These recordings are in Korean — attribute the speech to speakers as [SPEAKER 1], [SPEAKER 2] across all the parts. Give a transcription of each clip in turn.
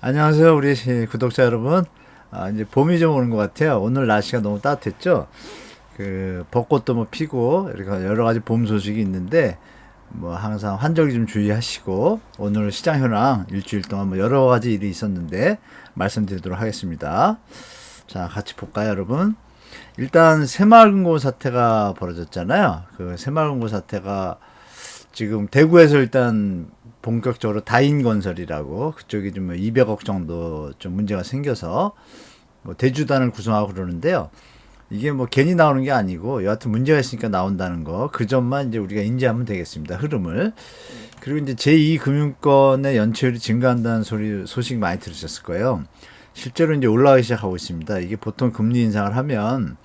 [SPEAKER 1] 안녕하세요, 우리 구독자 여러분. 이제 봄이 좀 오는 것 같아요. 오늘 날씨가 너무 따뜻했죠? 벚꽃도 뭐 피고, 이렇게 여러 가지 봄 소식이 있는데, 뭐, 항상 환절기 좀 주의하시고, 오늘 시장 현황 일주일 동안 뭐 여러 가지 일이 있었는데, 말씀드리도록 하겠습니다. 자, 같이 볼까요, 여러분? 일단, 새마을금고 사태가 벌어졌잖아요. 그 새마을금고 사태가 지금 대구에서 일단 본격적으로 다인건설이라고 그쪽이 좀 200억 정도 좀 문제가 생겨서 뭐 대주단을 구성하고 그러는데요. 이게 뭐 괜히 나오는 게 아니고 여하튼 문제가 있으니까 나온다는 거 그 점만 이제 우리가 인지하면 되겠습니다. 흐름을. 그리고 이제 제2금융권의 연체율이 증가한다는 소식 많이 들으셨을 거예요. 실제로 이제 올라가기 시작하고 있습니다. 이게 보통 금리 인상을 하면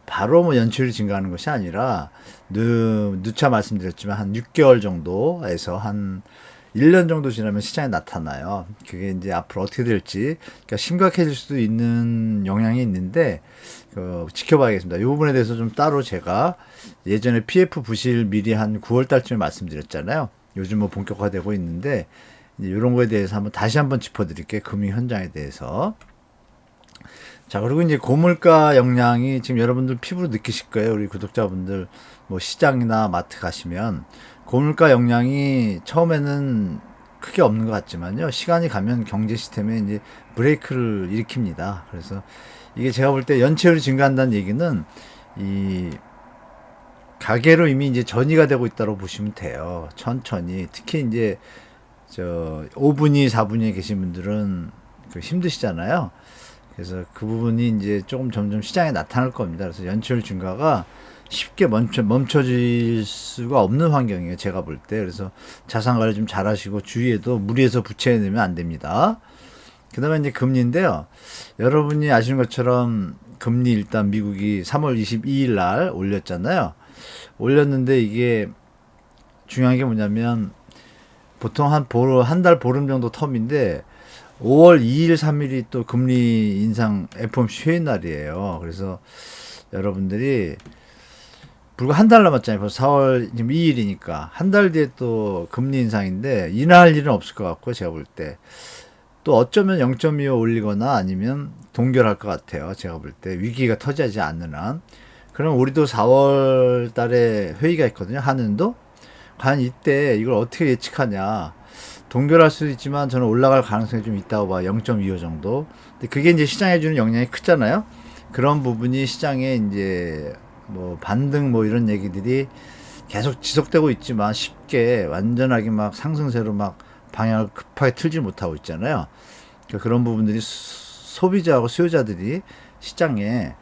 [SPEAKER 1] 바로 뭐 연체율이 증가하는 것이 아니라 누차 말씀드렸지만 한 6개월 정도에서 한 1년 정도 지나면 시장에 나타나요. 그게 이제 앞으로 어떻게 될지 그러니까 심각해질 수도 있는 영향이 있는데 지켜봐야겠습니다. 이 부분에 대해서 좀 따로 제가 예전에 PF 부실 미리 한 9월 달쯤에 말씀드렸잖아요. 요즘 뭐 본격화되고 있는데 이런 거에 대해서 다시 한번 짚어드릴게요. 금융 현장에 대해서. 자, 그리고 이제 고물가 영향이 지금 여러분들 피부로 느끼실 거예요. 우리 구독자분들 뭐 시장이나 마트 가시면 고물가 영향이 처음에는 크게 없는 것 같지만요. 시간이 가면 경제 시스템에 이제 브레이크를 일으킵니다. 그래서 이게 제가 볼 때 연체율이 증가한다는 얘기는 이 가계로 이미 이제 전이가 되고 있다고 보시면 돼요. 천천히. 특히 이제 저 5분위, 4분위에 계신 분들은 힘드시잖아요. 그래서 그 부분이 이제 조금 점점 시장에 나타날 겁니다. 그래서 연체율 증가가 쉽게 멈춰질 수가 없는 환경이에요. 제가 볼 때. 그래서 자산 관리 좀 잘하시고 주위에도 무리해서 부채 내면 안 됩니다. 그 다음에 이제 금리인데요. 여러분이 아시는 것처럼 금리 일단 미국이 3월 22일 날 올렸잖아요. 올렸는데 이게 중요한 게 뭐냐면 보통 한 달 보름 정도 텀인데 5월 2일, 3일이 또 금리 인상 FOMC 회의 날이에요. 그래서 여러분들이 불과 한 달 남았잖아요. 벌써 4월 지금 2일이니까 한 달 뒤에 또 금리 인상인데 인하할 일은 없을 것 같고 제가 볼 때 또 어쩌면 0.25 올리거나 아니면 동결할 것 같아요. 제가 볼 때 위기가 터지지 않는 한. 그럼 우리도 4월 달에 회의가 있거든요. 한은도. 과연 이때 이걸 어떻게 예측하냐. 동결할 수도 있지만 저는 올라갈 가능성이 좀 있다고 봐요. 0.25 정도. 근데 그게 이제 시장에 주는 영향이 크잖아요. 그런 부분이 시장에 이제 뭐 반등 뭐 이런 얘기들이 계속 지속되고 있지만 쉽게 완전하게 막 상승세로 막 방향을 급하게 틀지 못하고 있잖아요. 그러니까 그런 부분들이 소비자하고 수요자들이 시장에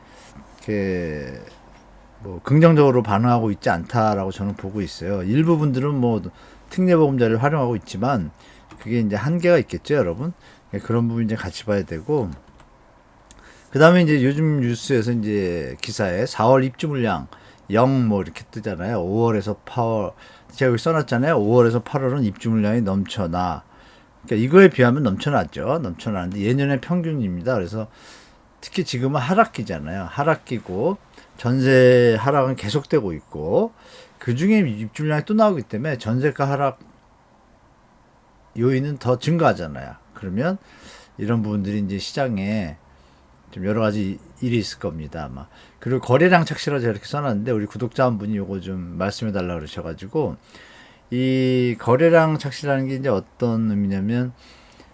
[SPEAKER 1] 뭐 긍정적으로 반응하고 있지 않다라고 저는 보고 있어요. 일부분들은 뭐 특례보금자리를 활용하고 있지만 그게 이제 한계가 있겠죠, 여러분. 그런 부분 이제 같이 봐야 되고. 그 다음에 이제 요즘 뉴스에서 이제 기사에 4월 입주 물량 0 뭐 이렇게 뜨잖아요. 5월에서 8월. 제가 여기 써놨잖아요. 5월에서 8월은 입주 물량이 넘쳐나. 그러니까 이거에 비하면 넘쳐났죠. 넘쳐나는데 예년의 평균입니다. 그래서 특히 지금은 하락기잖아요. 하락기고 전세 하락은 계속되고 있고 그 중에 입주량이 또 나오기 때문에 전세가 하락 요인은 더 증가하잖아요. 그러면 이런 부분들이 이제 시장에 좀 여러 가지 일이 있을 겁니다. 아마. 그리고 거래량 착시라 제가 이렇게 써놨는데 우리 구독자 한 분이 요거 좀 말씀해 달라고 그러셔가지고 이 거래량 착시라는 게 이제 어떤 의미냐면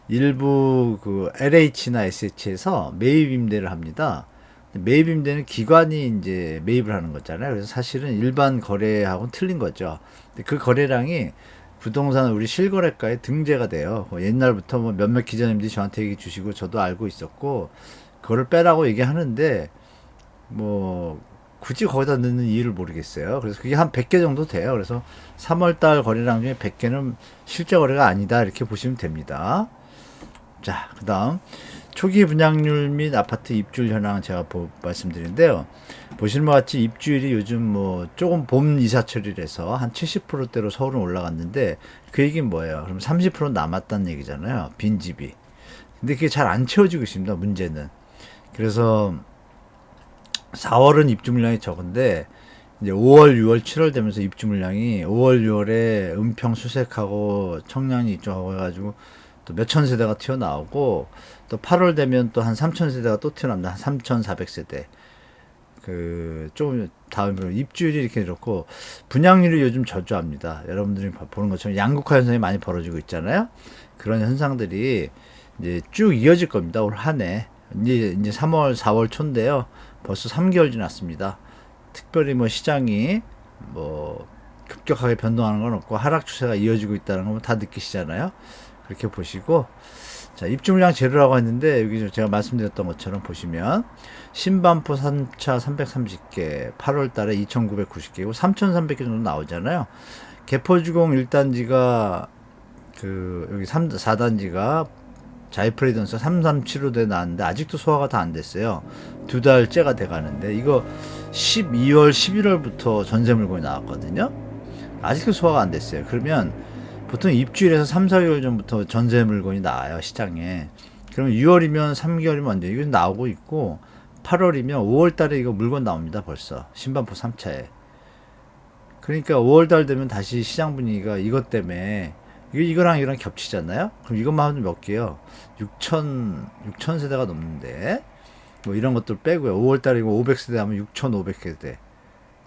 [SPEAKER 1] 일부 그 LH나 SH에서 매입 임대를 합니다. 매입 임대는 기관이 이제 매입을 하는 거잖아요. 그래서 사실은 일반 거래하고는 틀린 거죠. 근데 그 거래량이 부동산 우리 실거래가에 등재가 돼요. 옛날부터 뭐 몇몇 기자님들이 저한테 얘기 주시고 저도 알고 있었고 그거를 빼라고 얘기하는데 뭐 굳이 거기다 넣는 이유를 모르겠어요. 그래서 그게 한 100개 정도 돼요. 그래서 3월달 거래량 중에 100개는 실제 거래가 아니다 이렇게 보시면 됩니다. 자, 그 다음 초기 분양률 및 아파트 입주율 현황 제가 말씀드린데요. 보시는 것 같이 입주율이 요즘 뭐 조금 봄 이사철이라서 한 70%대로 서울은 올라갔는데 그 얘기는 뭐예요? 그럼 30% 남았다는 얘기잖아요. 빈집이. 근데 그게 잘 안 채워지고 있습니다. 문제는. 그래서 4월은 입주 물량이 적은데 이제 5월, 6월, 7월 되면서 입주 물량이 5월, 6월에 은평 수색하고 청량리 이쪽하고 해가지고 또 몇천 세대가 튀어나오고 또 8월 되면 또 한 3천 세대가 또 튀어나옵니다. 한 3,400세대. 좀 다음으로 입주율이 이렇게 좋고 분양률이 요즘 저조합니다. 여러분들이 보는 것처럼 양극화 현상이 많이 벌어지고 있잖아요. 그런 현상들이 이제 쭉 이어질 겁니다. 올 한 해. 이제 3월, 4월 초인데요. 벌써 3개월 지났습니다. 특별히 뭐 시장이 뭐 급격하게 변동하는 건 없고 하락 추세가 이어지고 있다는 건 다 느끼시잖아요. 그렇게 보시고 자, 입주 물량 제로라고 했는데 여기 제가 말씀드렸던 것처럼 보시면 신반포 3차 330개 8월 달에 2,990개고 3,300개 정도 나오잖아요. 개포주공 1단지가 여기 4단지가 자이프레던스 337호대 나왔는데 아직도 소화가 다 안 됐어요. 두 달째가 돼 가는데 이거 12월 11월부터 전세 물건이 나왔거든요. 아직도 소화가 안 됐어요. 그러면 보통 입주일에서 3, 4개월 전부터 전세 물건이 나와요, 시장에. 그러면 6월이면 3개월이면 언제? 이거 나오고 있고, 8월이면 5월 달에 이거 물건 나옵니다, 벌써. 신반포 3차에. 그러니까 5월 달 되면 다시 시장 분위기가 이것 때문에, 이거랑 겹치잖아요? 그럼 이것만 하면 몇 개요? 6천 세대가 넘는데, 뭐 이런 것들 빼고요. 5월 달에 이거 500세대 하면 6,500세대.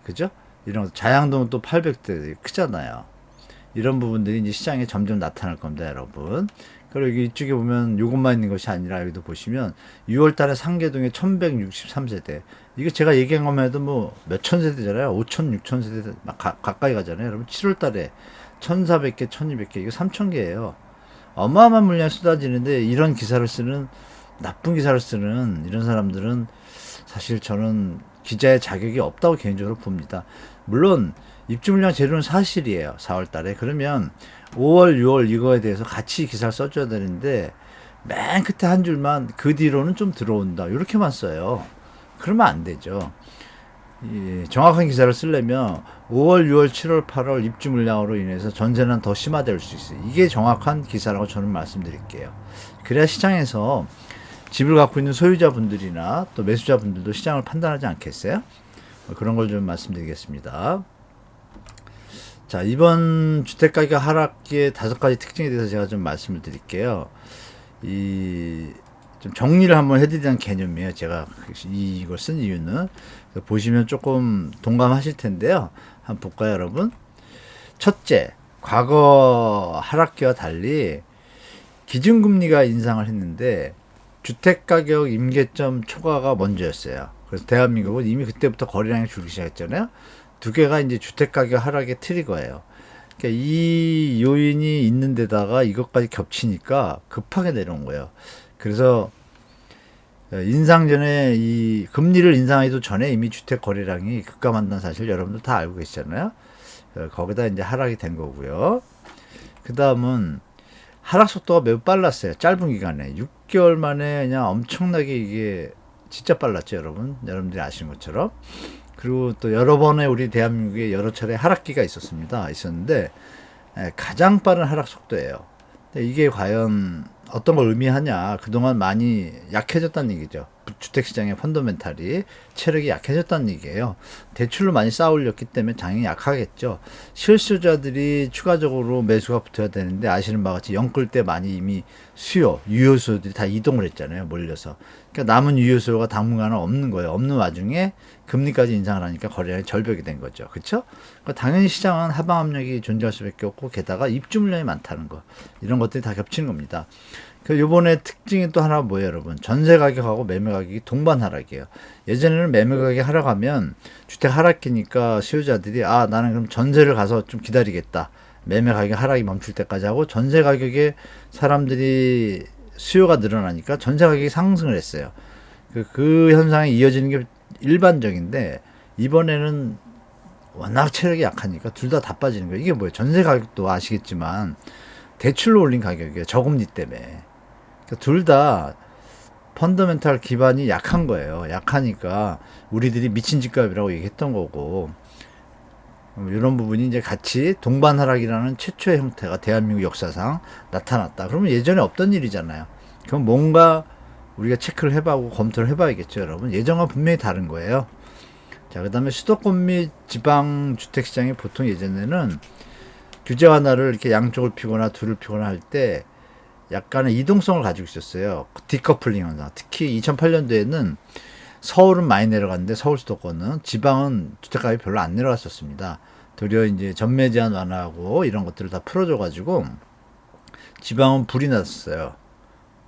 [SPEAKER 1] 그죠? 이런 것, 자양동은 또 800세대. 크잖아요. 이런 부분들이 이제 시장에 점점 나타날 겁니다, 여러분. 그리고 여기 이쪽에 보면 이것만 있는 것이 아니라 여기도 보시면 6월 달에 상계동에 1163세대. 이거 제가 얘기한 것만 해도 뭐 몇천 세대잖아요. 5천, 6천 세대 가까이 가잖아요. 여러분 7월 달에 1400개, 1200개, 이거 3000개예요. 어마어마한 물량이 쏟아지는데 이런 기사를 쓰는, 나쁜 기사를 쓰는 이런 사람들은 사실 저는 기자의 자격이 없다고 개인적으로 봅니다. 물론 입주 물량 제로는 사실이에요. 4월 달에. 그러면 5월, 6월 이거에 대해서 같이 기사를 써줘야 되는데 맨 끝에 한 줄만 그 뒤로는 좀 들어온다. 이렇게만 써요. 그러면 안 되죠. 정확한 기사를 쓰려면 5월, 6월, 7월, 8월 입주 물량으로 인해서 전세는 더 심화될 수 있어요. 이게 정확한 기사라고 저는 말씀드릴게요. 그래야 시장에서 집을 갖고 있는 소유자분들이나 또 매수자분들도 시장을 판단하지 않겠어요? 그런 걸 좀 말씀드리겠습니다. 자, 이번 주택가격 하락기의 5가지 특징에 대해서 제가 좀 말씀을 드릴게요. 좀 정리를 한번 해드리자는 개념이에요. 제가 이걸 쓴 이유는. 보시면 조금 동감하실 텐데요. 한번 볼까요, 여러분? 첫째, 과거 하락기와 달리 기준금리가 인상을 했는데 주택가격 임계점 초과가 먼저였어요. 그래서 대한민국은 이미 그때부터 거래량이 줄기 시작했잖아요. 두 개가 이제 주택가격 하락의 트리거예요. 그러니까 이 요인이 있는 데다가 이것까지 겹치니까 급하게 내려온 거예요. 그래서 인상 전에 이 금리를 인상하기도 전에 이미 주택 거래량이 급감한다는 사실 여러분들 다 알고 계시잖아요. 거기다 이제 하락이 된 거고요. 그 다음은 하락 속도가 매우 빨랐어요. 짧은 기간에 6개월 만에 그냥 엄청나게 이게 진짜 빨랐죠, 여러분. 여러분들이 아시는 것처럼. 그리고 또 여러 번의 우리 대한민국에 여러 차례 하락기가 있었는데 가장 빠른 하락 속도예요. 이게 과연 어떤 걸 의미하냐? 그동안 많이 약해졌다는 얘기죠. 주택시장의 펀더멘탈이 체력이 약해졌다는 얘기예요. 대출로 많이 쌓아올렸기 때문에 당연히 약하겠죠. 실수요자들이 추가적으로 매수가 붙어야 되는데 아시는 바와 같이 영끌 때 많이 이미 유효수요들이 다 이동을 했잖아요. 몰려서. 그러니까 남은 유효수요가 당분간은 없는 거예요. 없는 와중에 금리까지 인상을 하니까 거래량이 절벽이 된 거죠. 그렇죠? 그러니까 당연히 시장은 하방 압력이 존재할 수밖에 없고 게다가 입주 물량이 많다는 거. 이런 것들이 다 겹치는 겁니다. 그 요번에 특징이 또 하나 뭐예요, 여러분? 전세 가격하고 매매 가격이 동반 하락이에요. 예전에는 매매 가격이 하락하면 주택 하락기니까 수요자들이 나는 그럼 전세를 가서 좀 기다리겠다. 매매 가격 하락이 멈출 때까지 하고 전세 가격에 사람들이 수요가 늘어나니까 전세 가격이 상승을 했어요. 그 현상이 이어지는 게 일반적인데 이번에는 워낙 체력이 약하니까 둘 다 빠지는 거예요. 이게 뭐예요? 전세 가격도 아시겠지만 대출로 올린 가격이에요. 저금리 때문에. 그러니까 둘 다 펀더멘탈 기반이 약한 거예요. 약하니까 우리들이 미친 집값이라고 얘기했던 거고 이런 부분이 이제 같이 동반 하락이라는 최초의 형태가 대한민국 역사상 나타났다. 그러면 예전에 없던 일이잖아요. 그럼 뭔가 우리가 체크를 해보고 검토를 해봐야겠죠, 여러분. 예전과 분명히 다른 거예요. 자, 그 다음에 수도권 및 지방 주택시장이 보통 예전에는 규제 완화를 이렇게 양쪽을 피거나 둘을 피거나 할 때 약간의 이동성을 가지고 있었어요. 디커플링 현상. 특히 2008년도에는 서울은 많이 내려갔는데 서울 수도권은 지방은 주택가격이 별로 안 내려갔었습니다. 도리어 이제 전매 제한 완화하고 이런 것들을 다 풀어줘가지고 지방은 불이 났었어요.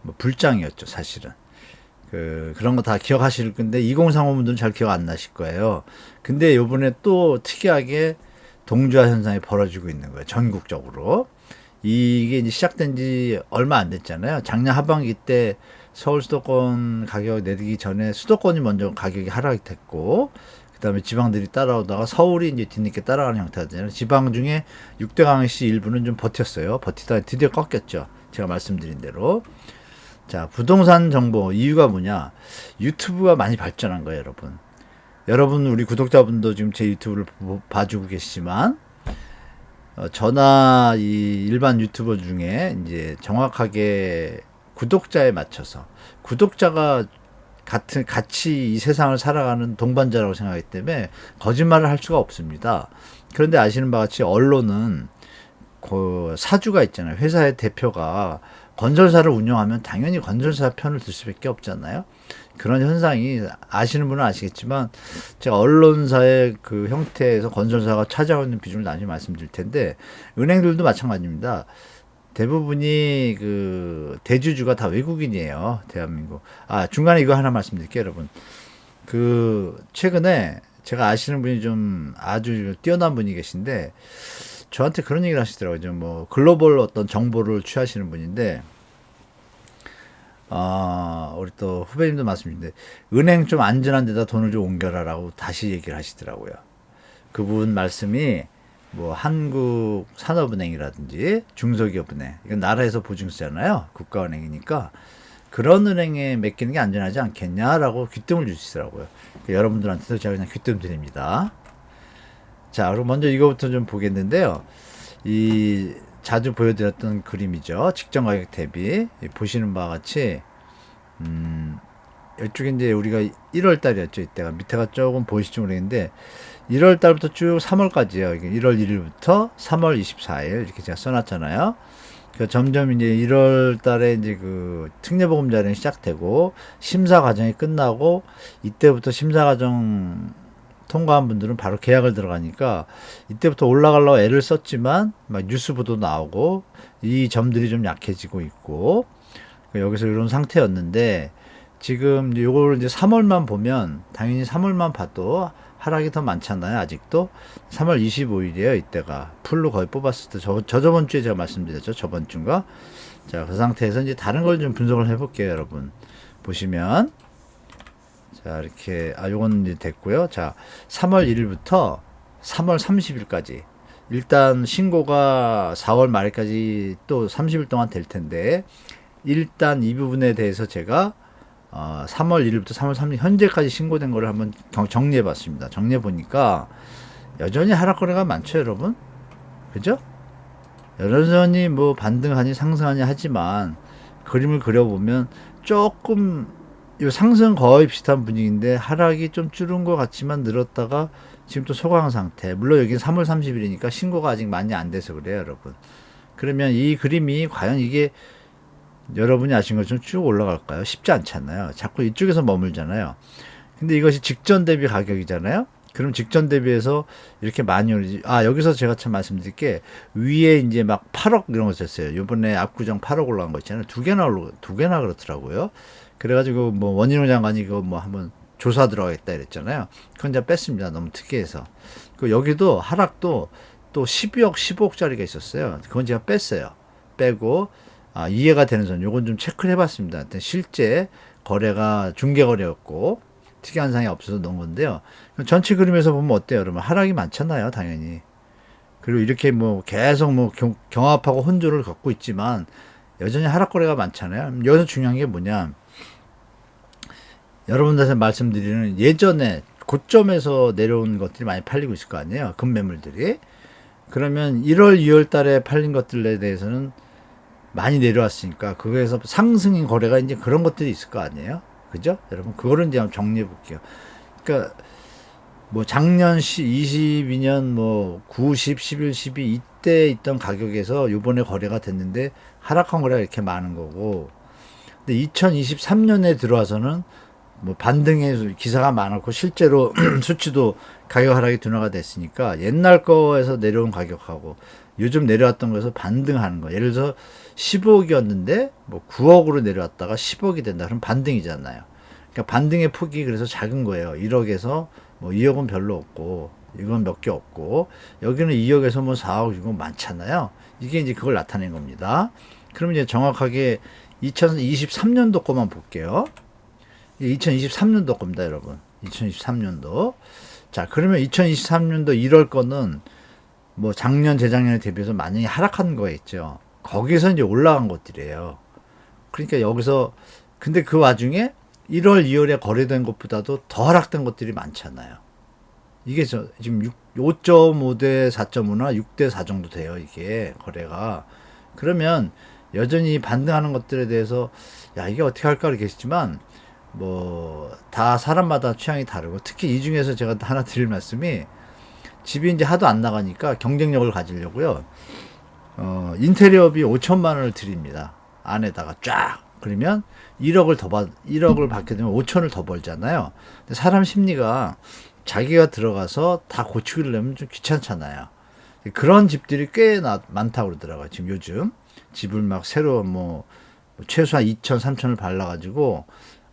[SPEAKER 1] 뭐 불장이었죠, 사실은. 그런 거 다 기억하실 건데 2035분들은 잘 기억 안 나실 거예요. 근데 요번에 또 특이하게 동주화 현상이 벌어지고 있는 거예요. 전국적으로. 이게 이제 시작된 지 얼마 안 됐잖아요. 작년 하반기 때 서울 수도권 가격 내리기 전에 수도권이 먼저 가격이 하락이 됐고, 그 다음에 지방들이 따라오다가 서울이 이제 뒤늦게 따라가는 형태가 되잖아요. 지방 중에 6대 강시 일부는 좀 버텼어요. 버티다가 드디어 꺾였죠. 제가 말씀드린 대로. 자, 부동산 정보 이유가 뭐냐? 유튜브가 많이 발전한 거예요, 여러분. 여러분, 우리 구독자분도 지금 제 유튜브를 봐주고 계시지만, 저나 이 일반 유튜버 중에 이제 정확하게 구독자에 맞춰서 구독자가 같이 이 세상을 살아가는 동반자라고 생각하기 때문에 거짓말을 할 수가 없습니다. 그런데 아시는 바와 같이 언론은 그 사주가 있잖아요. 회사의 대표가 건설사를 운영하면 당연히 건설사 편을 들 수밖에 없잖아요. 그런 현상이 아시는 분은 아시겠지만 제가 언론사의 그 형태에서 건설사가 차지하고 있는 비중을 나중에 말씀드릴 텐데 은행들도 마찬가지입니다. 대부분이 그 대주주가 다 외국인이에요. 대한민국. 중간에 이거 하나 말씀드릴게요, 여러분. 최근에 제가 아시는 분이 좀 아주 뛰어난 분이 계신데 저한테 그런 얘기를 하시더라고요. 좀 뭐 글로벌 어떤 정보를 취하시는 분인데 우리 또 후배님도 말씀인데 은행 좀 안전한 데다 돈을 좀 옮겨라라고 다시 얘기를 하시더라고요. 그분 말씀이 뭐 한국산업은행이라든지 중소기업은행 이건 나라에서 보증쓰잖아요. 국가은행이니까 그런 은행에 맡기는 게 안전하지 않겠냐라고 귀뜸을 주시더라고요. 여러분들한테도 제가 그냥 귀뜸 드립니다. 자, 그럼 먼저 이거부터 좀 보겠는데요. 이 자주 보여드렸던 그림이죠. 직전 가격 대비 보시는 바와 같이 이쪽에 이제 우리가 1월 달이었죠. 이때가 밑에가 조금 보이실지 모르겠는데 1월 달부터 쭉 3월까지요. 1월 1일부터 3월 24일 이렇게 제가 써놨잖아요. 그러니까 점점 이제 1월 달에 이제 그 특례보금 자령이 시작되고 심사 과정이 끝나고 이때부터 심사 과정 통과한 분들은 바로 계약을 들어가니까 이때부터 올라가려고 애를 썼지만 막 뉴스 보도 나오고 이 점들이 좀 약해지고 있고 여기서 이런 상태였는데 지금 요걸 이제 3월만 보면 당연히 3월만 봐도 하락이 더 많잖아요. 아직도 3월 25일이에요. 이때가 풀로 거의 뽑았을 때 저번 주에 제가 말씀드렸죠. 저번 주인가. 자, 그 상태에서 이제 다른 걸 좀 분석을 해볼게요. 여러분 보시면 자, 이렇게 요건 이제 됐고요. 자, 3월 1일부터 3월 30일까지 일단 신고가 4월 말까지 또 30일 동안 될 텐데 일단 이 부분에 대해서 제가 3월 1일부터 3월 30일 현재까지 신고된 거를 한번 정리해 봤습니다. 정리해 보니까 여전히 하락거래가 많죠, 여러분. 그죠? 여전히 뭐 반등하니 상승하니 하지만 그림을 그려보면 조금 이 상승 거의 비슷한 분위기인데 하락이 좀 줄은 것 같지만 늘었다가 지금 또 소강 상태. 물론 여기는 3월 30일이니까 신고가 아직 많이 안 돼서 그래요, 여러분. 그러면 이 그림이 과연 이게 여러분이 아신 것처럼 쭉 올라갈까요? 쉽지 않잖아요. 자꾸 이쪽에서 머물잖아요. 근데 이것이 직전 대비 가격이잖아요. 그럼 직전 대비해서 이렇게 많이 오르지. 여기서 제가 참 말씀드릴 게 위에 이제 막 8억 이런 거 썼어요. 요번에 압구정 8억 올라간 거 있잖아요. 두 개나 그렇더라고요. 그래가지고 뭐 원희룡 장관이 이거 뭐 한번 조사 들어가겠다 이랬잖아요. 그건 제가 뺐습니다. 너무 특이해서. 그 여기도 하락도 또 12억, 15억짜리가 있었어요. 그건 제가 뺐어요. 빼고 이해가 되는 선 요건 좀 체크를 해봤습니다. 실제 거래가 중개 거래였고 특이한 상이 없어서 넣은 건데요. 전체 그림에서 보면 어때요, 여러분? 하락이 많잖아요, 당연히. 그리고 이렇게 뭐 계속 뭐 경합하고 혼조를 겪고 있지만 여전히 하락 거래가 많잖아요. 여기서 중요한 게 뭐냐? 여러분들한테 말씀드리는 예전에 고점에서 내려온 것들이 많이 팔리고 있을 거 아니에요, 금매물들이. 그러면 1월, 2월 달에 팔린 것들에 대해서는 많이 내려왔으니까 그거에서 상승인 거래가 이제 그런 것들이 있을 거 아니에요, 그죠? 여러분 그거를 이제 한번 정리해 볼게요. 그러니까 뭐 작년 22년 뭐 9, 10, 11, 12 이때 있던 가격에서 요번에 거래가 됐는데 하락한 거래가 이렇게 많은 거고. 근데 2023년에 들어와서는 뭐 반등의 기사가 많았고 실제로 수치도 가격 하락이 둔화가 됐으니까 옛날 거에서 내려온 가격하고 요즘 내려왔던 거에서 반등하는 거. 예를 들어서 15억이었는데 뭐 9억으로 내려왔다가 10억이 된다. 그럼 반등이잖아요. 그러니까 반등의 폭이 그래서 작은 거예요. 1억에서 뭐 2억은 별로 없고 이건 몇 개 없고 여기는 2억에서 뭐 4억 이건 많잖아요. 이게 이제 그걸 나타낸 겁니다. 그러면 이제 정확하게 2023년도 거만 볼게요. 2023년도 겁니다, 여러분. 2023년도. 자, 그러면 2023년도 1월 거는 뭐 작년, 재작년에 대비해서 많이 하락한 거겠죠. 거기서 이제 올라간 것들이에요. 그러니까 여기서, 근데 그 와중에 1월, 2월에 거래된 것보다도 더 하락된 것들이 많잖아요. 이게 지금 5.5 대 4.5나 6 대 4 정도 돼요, 이게 거래가. 그러면 여전히 반등하는 것들에 대해서 야, 이게 어떻게 할까 계시지만 뭐 다 사람마다 취향이 다르고 특히 이 중에서 제가 하나 드릴 말씀이 집이 이제 하도 안 나가니까 경쟁력을 가지려고요. 인테리어비 5천만 원을 드립니다. 안에다가 쫙. 그러면 1억을 받게 되면 5천을 더 벌잖아요. 근데 사람 심리가 자기가 들어가서 다 고치려면 좀 귀찮잖아요. 그런 집들이 꽤 많다고 그러더라고요. 지금 요즘 집을 막 새로 뭐 최소한 2천, 3천을 발라가지고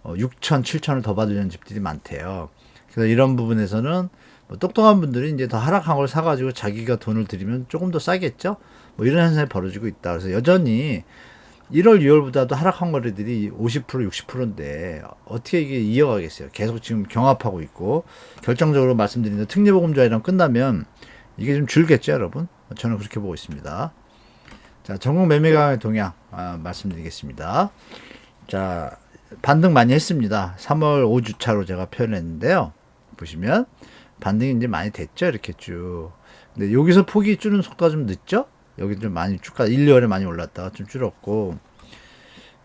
[SPEAKER 1] 6천, 7천을 더 받으려는 집들이 많대요. 그래서 이런 부분에서는 뭐 똑똑한 분들이 이제 더 하락한 걸 사가지고 자기가 돈을 들이면 조금 더 싸겠죠? 뭐 이런 현상이 벌어지고 있다. 그래서 여전히 1월, 2월보다도 하락한 거래들이 50%, 60%인데 어떻게 이게 이어가겠어요? 계속 지금 경합하고 있고 결정적으로 말씀드리는 특례보금자리랑 끝나면 이게 좀 줄겠죠, 여러분? 저는 그렇게 보고 있습니다. 자, 전국 매매강의 동향 말씀드리겠습니다. 자, 반등 많이 했습니다. 3월 5주차로 제가 표현했는데요. 보시면 반등이 이제 많이 됐죠, 이렇게 쭉. 근데 여기서 폭이 줄는 속도가 좀 늦죠? 여기 좀 많이 쭉 1, 2월에 많이 올랐다가 좀 줄었고,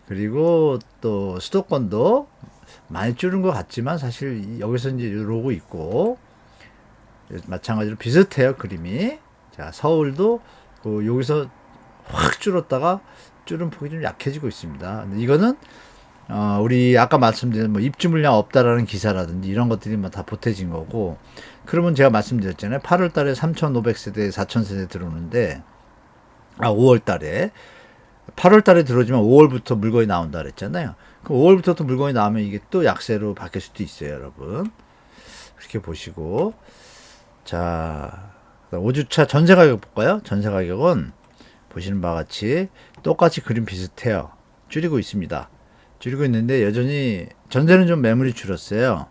[SPEAKER 1] 그리고 또 수도권도 많이 줄은 것 같지만 사실 여기서 이제 이러고 있고, 마찬가지로 비슷해요, 그림이. 자, 서울도 여기서 확 줄었다가 줄은 폭이 좀 약해지고 있습니다. 근데 이거는 우리 아까 말씀드린 뭐 입주 물량 없다라는 기사라든지 이런 것들이 뭐 다 보태진 거고, 그러면 제가 말씀드렸잖아요. 8월 달에 3,500세대, 4,000세대 들어오는데 5월 달에 8월 달에 들어오지만 5월부터 물건이 나온다 그랬잖아요. 그럼 5월부터 또 물건이 나오면 이게 또 약세로 바뀔 수도 있어요, 여러분. 이렇게 보시고, 자, 5주차 전세 가격 볼까요? 전세 가격은 보시는 바와 같이 똑같이 그림 비슷해요. 줄이고 있습니다. 줄이고 있는데 여전히 전세는 좀 매물이 줄었어요.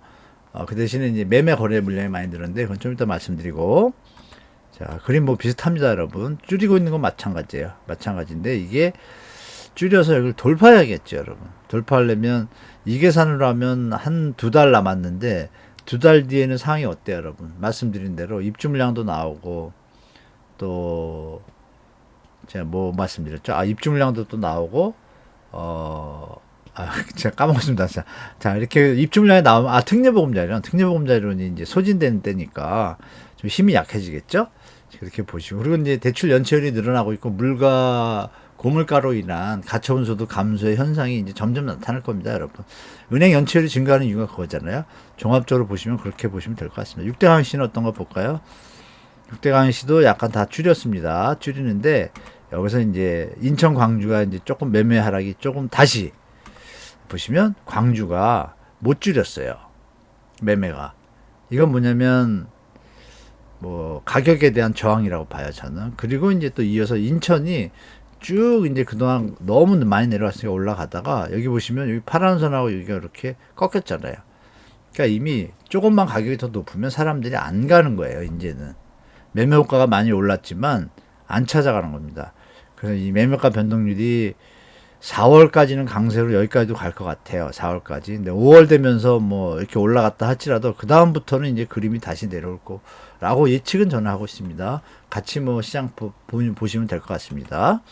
[SPEAKER 1] 그 대신에 이제 매매 거래 물량이 많이 늘었는데 그건 좀 이따 말씀드리고, 자, 그림 뭐 비슷합니다, 여러분. 줄이고 있는 건 마찬가지예요. 마찬가지인데 이게 줄여서 여기를 돌파해야겠죠, 여러분. 돌파하려면 이 계산으로 하면 한 2달 남았는데 2달 뒤에는 상황이 어때요, 여러분? 말씀드린 대로 입주 물량도 나오고 또 제가 뭐 말씀드렸죠? 입주 물량도 또 나오고 제가 까먹었습니다. 자, 이렇게 입주 물량이 나오면 특례보금자리론이 이제 소진되는 때니까 좀 힘이 약해지겠죠? 그렇게 보시고, 그리고 이제 대출 연체율이 늘어나고 있고 물가 고물가로 인한 가처분소득 감소의 현상이 이제 점점 나타날 겁니다, 여러분. 은행 연체율이 증가하는 이유가 그거잖아요. 종합적으로 보시면 그렇게 보시면 될 것 같습니다. 6대 강시는 어떤 거 볼까요? 6대 강시도 약간 다 줄였습니다. 줄이는데 여기서 이제 인천 광주가 이제 조금 매매 하락이 조금 다시 보시면 광주가 못 줄였어요. 매매가. 이건 뭐냐면 뭐 가격에 대한 저항이라고 봐요, 저는. 그리고 이제 또 이어서 인천이 쭉 이제 그동안 너무 많이 내려왔으니까 올라가다가 여기 보시면 여기 파란 선하고 여기가 이렇게 꺾였잖아요. 그러니까 이미 조금만 가격이 더 높으면 사람들이 안 가는 거예요, 이제는. 매매 효과가 많이 올랐지만 안 찾아가는 겁니다. 그래서 이 매매가 변동률이 4월까지는 강세로 여기까지도 갈 것 같아요. 4월까지. 근데 5월 되면서 뭐 이렇게 올라갔다 할지라도 그 다음부터는 이제 그림이 다시 내려올 거라고 예측은 저는 하고 있습니다. 같이 뭐 시장 보시면 될 것 같습니다.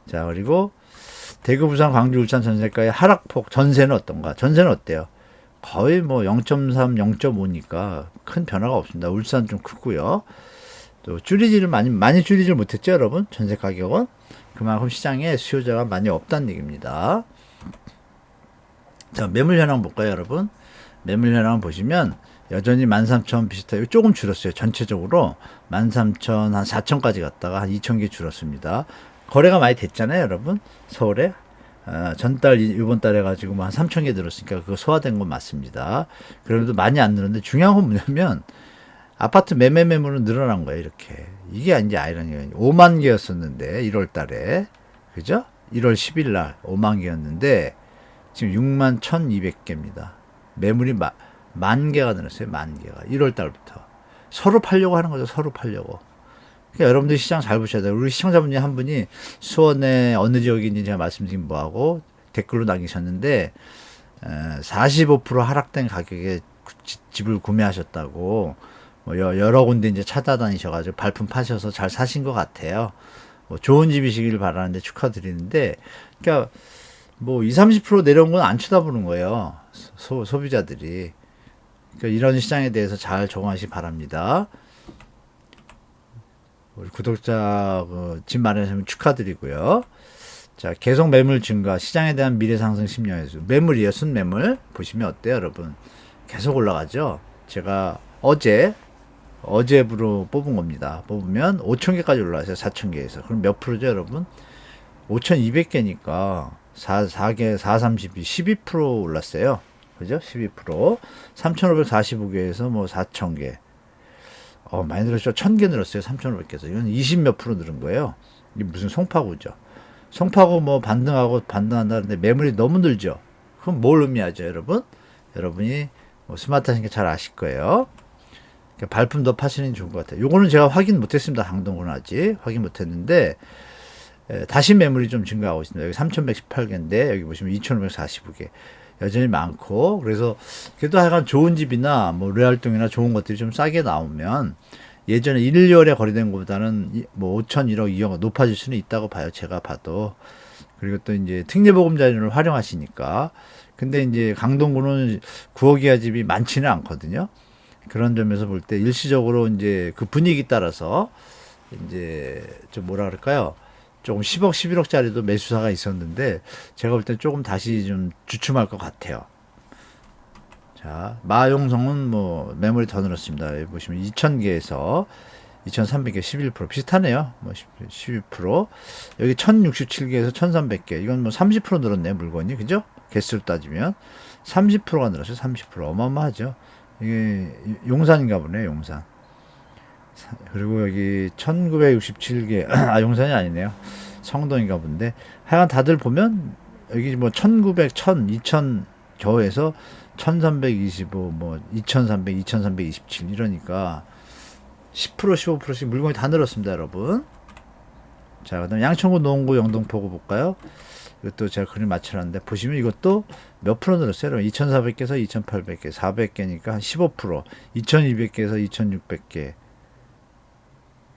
[SPEAKER 1] 자, 그리고 대구, 부산, 광주, 울산 전세가의 하락폭, 전세는 어떤가? 전세는 어때요? 거의 뭐 0.3, 0.5니까 큰 변화가 없습니다. 울산 좀 크고요. 또 많이 줄이질 못했죠, 여러분? 전세 가격은. 그만큼 시장에 수요자가 많이 없다는 얘기입니다. 자, 매물 현황 볼까요, 여러분? 매물 현황 보시면 여전히 13,000 비슷해요. 조금 줄었어요. 전체적으로 13,000, 한 4,000까지 갔다가 한 2,000개 줄었습니다. 거래가 많이 됐잖아요, 여러분. 서울에. 전달, 이번 달에 가지고 한 3,000개 늘었으니까 그거 소화된 건 맞습니다. 그래도 많이 안 늘었는데 중요한 건 뭐냐면 아파트 매매 매물은 늘어난 거예요, 이렇게. 이게 이제 아이러니가 5만 개였었는데, 1월 달에. 그죠? 1월 10일 날 5만 개였는데, 지금 6만 1,200개입니다. 매물이 만 개가 늘었어요, 만 개가. 1월 달부터. 서로 팔려고 하는 거죠, 서로 팔려고. 그러니까 여러분들 시장 잘 보셔야 돼요. 우리 시청자분이 한 분이 수원의 어느 지역인지 제가 말씀드린 뭐하고 댓글로 남기셨는데, 45% 하락된 가격에 집을 구매하셨다고, 뭐 여러 군데 이제 찾아다니셔가지고 발품 파셔서 잘 사신 것 같아요. 뭐 좋은 집이시길 바라는데 축하드리는데, 그러니까 뭐 20, 30% 내려온 건 안 쳐다보는 거예요. 소비자들이. 그러니까 이런 시장에 대해서 잘 적응하시기 바랍니다. 우리 구독자 집 마련하시면 축하드리고요. 자, 계속 매물 증가, 시장에 대한 미래 상승 심리에서 매물이에요, 순매물. 보시면 어때요, 여러분? 계속 올라가죠. 제가 어제부로 뽑은 겁니다. 뽑으면 5,000개까지 올라왔어요. 4,000개에서. 그럼 몇 프로죠, 여러분? 5,200개니까 4개, 4, 32, 12% 올랐어요. 그죠? 12%. 3,545개에서 뭐 4,000개. 많이 늘었죠. 1,000개 늘었어요. 3,500개에서. 이건 20 몇 프로 늘은 거예요. 이게 무슨 송파구죠. 송파구 뭐 반등한다는데 매물이 너무 늘죠. 그럼 뭘 의미하죠, 여러분? 여러분이 뭐 스마트하신 게 잘 아실 거예요. 그러니까 발품 더 파시는 게 좋은 것 같아요. 요거는 제가 확인 못했습니다. 강동구는 아직 확인 못했는데, 다시 매물이 좀 증가하고 있습니다. 여기 3,118개인데 여기 보시면 2,545개 여전히 많고, 그래서 그래도 하여간 좋은 집이나 뭐 레알동이나 좋은 것들이 좀 싸게 나오면 예전에 1, 2월에 거래된 것보다는 뭐 5천, 1억, 2억 높아질 수는 있다고 봐요. 제가 봐도. 그리고 또 이제 특례보금자리를 활용하시니까. 근데 이제 강동구는 9억 이하 집이 많지는 않거든요. 그런 점에서 볼 때 일시적으로 이제 그 분위기 따라서 이제 좀 뭐라 그럴까요? 조금 10억, 11억짜리도 매수사가 있었는데 제가 볼 때 조금 다시 좀 주춤할 것 같아요. 자, 마용성은 뭐 매물이 더 늘었습니다. 여기 보시면 2,000개에서 2,300개 11% 비슷하네요. 뭐 12%. 여기 1,067개에서 1,300개. 이건 뭐 30% 늘었네, 물건이. 그죠? 개수로 따지면 30%가 늘었어요. 30%. 어마어마하죠. 이게 용산인가 보네요, 용산. 그리고 여기 1967개, 용산이 아니네요. 성동인가 본데. 하여간 다들 보면 여기 뭐 1900, 1000, 2000 겨우에서 1325, 뭐 2300, 2327 이러니까 10%, 15%씩 물건이 다 늘었습니다, 여러분. 자, 그다음 양천구, 노원구, 영등포구 볼까요? 이것도 제가 그림 맞춰놨는데 보시면 이것도 몇 프로 늘었어요? 2,400개에서 2,800개, 400개니까 한 15%, 2,200개에서 2,600개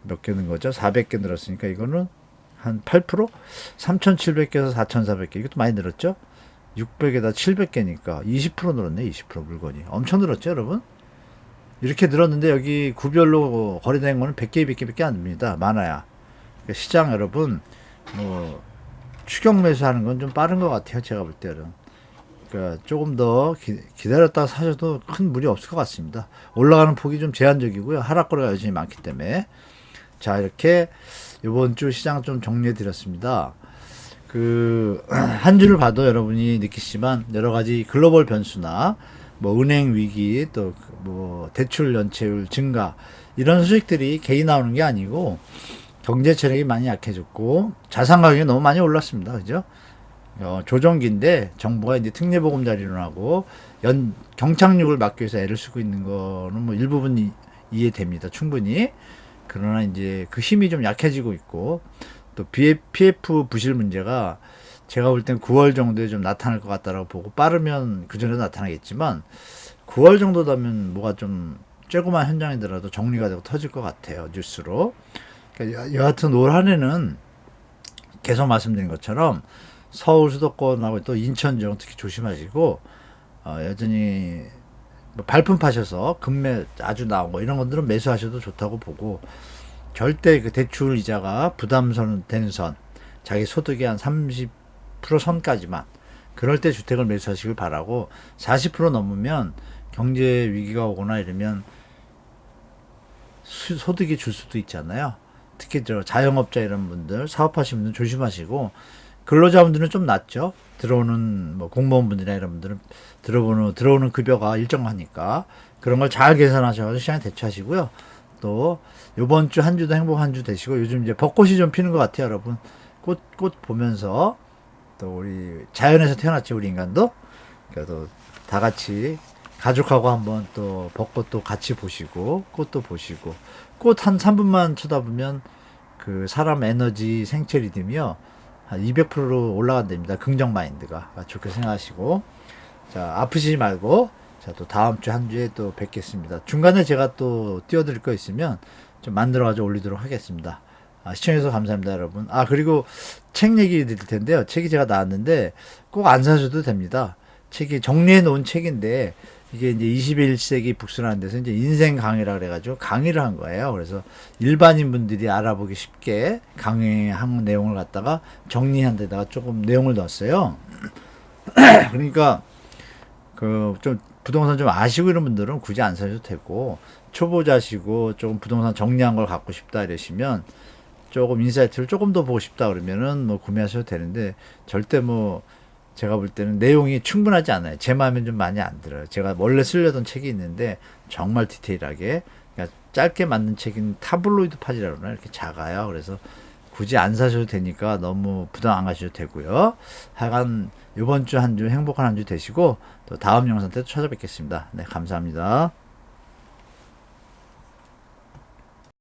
[SPEAKER 1] 몇 개 는 거죠? 400개 늘었으니까 이거는 한 8%? 3,700개에서 4,400개 이것도 많이 늘었죠? 600에다 700개니까 20% 늘었네. 20% 물건이 엄청 늘었죠, 여러분? 이렇게 늘었는데 여기 구별로 거래된 거는 100개, 200개밖에 안 됩니다. 많아야. 그러니까 시장 여러분 뭐 추격 매수하는 건 좀 빠른 것 같아요. 제가 볼 때는. 그러니까 조금 더 기다렸다가 사셔도 큰 무리 없을 것 같습니다. 올라가는 폭이 좀 제한적이고요. 하락 거래가 여전히 많기 때문에. 자, 이렇게 이번 주 시장 좀 정리해 드렸습니다. 한 주를 봐도 여러분이 느끼시지만 여러 가지 글로벌 변수나 뭐 은행 위기 또 뭐 대출 연체율 증가 이런 소식들이 개인 나오는 게 아니고 경제 체력이 많이 약해졌고 자산 가격이 너무 많이 올랐습니다. 그죠? 조정기인데 정부가 이제 특례보금자리를 하고 경착륙을 막기 위해서 애를 쓰고 있는 거는 뭐 일부분 이해됩니다. 충분히. 그러나 이제 그 힘이 좀 약해지고 있고 또 PF 부실 문제가 제가 볼 땐 9월 정도에 좀 나타날 것 같다라고 보고 빠르면 그 전에 나타나겠지만 9월 정도 되면 뭐가 좀 쬐고만 현장이더라도 정리가 되고 터질 것 같아요. 뉴스로. 그러니까 여하튼 올 한 해는 계속 말씀드린 것처럼 서울 수도권하고 또 인천 지역 특히 조심하시고 여전히 뭐 발품 파셔서 금매 아주 나오고 이런 것들은 매수하셔도 좋다고 보고 절대 그 대출 이자가 부담선 되는 선 자기 소득의 한 30% 선까지만, 그럴 때 주택을 매수하시길 바라고, 40% 넘으면 경제 위기가 오거나 이러면 소득이 줄 수도 있잖아요. 특히 저 자영업자 이런 분들, 사업하시는 분들 조심하시고, 근로자분들은 좀 낫죠. 들어오는 뭐 공무원분들이나 이런 분들은 들어오는 급여가 일정하니까 그런 걸 잘 계산하셔서 시장에 대처하시고요. 또 이번 주 한 주도 행복 한 주 되시고, 요즘 이제 벚꽃이 좀 피는 것 같아요, 여러분. 꽃 보면서 또 우리 자연에서 태어났죠, 우리 인간도. 그래서 다 같이 가족하고 한번 또 벚꽃도 같이 보시고 꽃도 보시고, 꽃 한 3분만 쳐다보면 그 사람 에너지 생체 리듬이요 한 200%로 올라간답니다. 긍정 마인드가. 좋게 생각하시고, 자, 아프시지 말고, 자, 또 다음 주 한 주에 또 뵙겠습니다. 중간에 제가 또 띄워드릴 거 있으면 좀 만들어가지고 올리도록 하겠습니다. 시청해주셔서 감사합니다, 여러분. 그리고 책 얘기 드릴 텐데요. 책이 제가 나왔는데 꼭 안 사셔도 됩니다. 책이 정리해 놓은 책인데, 이게 이제 21세기 북스라는 데서 이제 인생 강의라 그래가지고 강의를 한 거예요. 그래서 일반인 분들이 알아보기 쉽게 강의한 내용을 갖다가 정리한 데다가 조금 내용을 넣었어요. 그러니까 그 좀 부동산 좀 아시고 이런 분들은 굳이 안 사셔도 되고, 초보자시고 조금 부동산 정리한 걸 갖고 싶다 이러시면, 조금 인사이트를 조금 더 보고 싶다 그러면은 뭐 구매하셔도 되는데, 절대 뭐 제가 볼 때는 내용이 충분하지 않아요. 제 마음에 좀 많이 안 들어요. 제가 원래 쓰려던 책이 있는데 정말 디테일하게, 그러니까 짧게 만든 책인 타블로이드 파지라 그러나, 이렇게 작아요. 그래서 굳이 안 사셔도 되니까 너무 부담 안 가셔도 되고요. 하여간 이번 주 한 주 행복한 한 주 되시고, 또 다음 영상 때 또 찾아뵙겠습니다. 네, 감사합니다.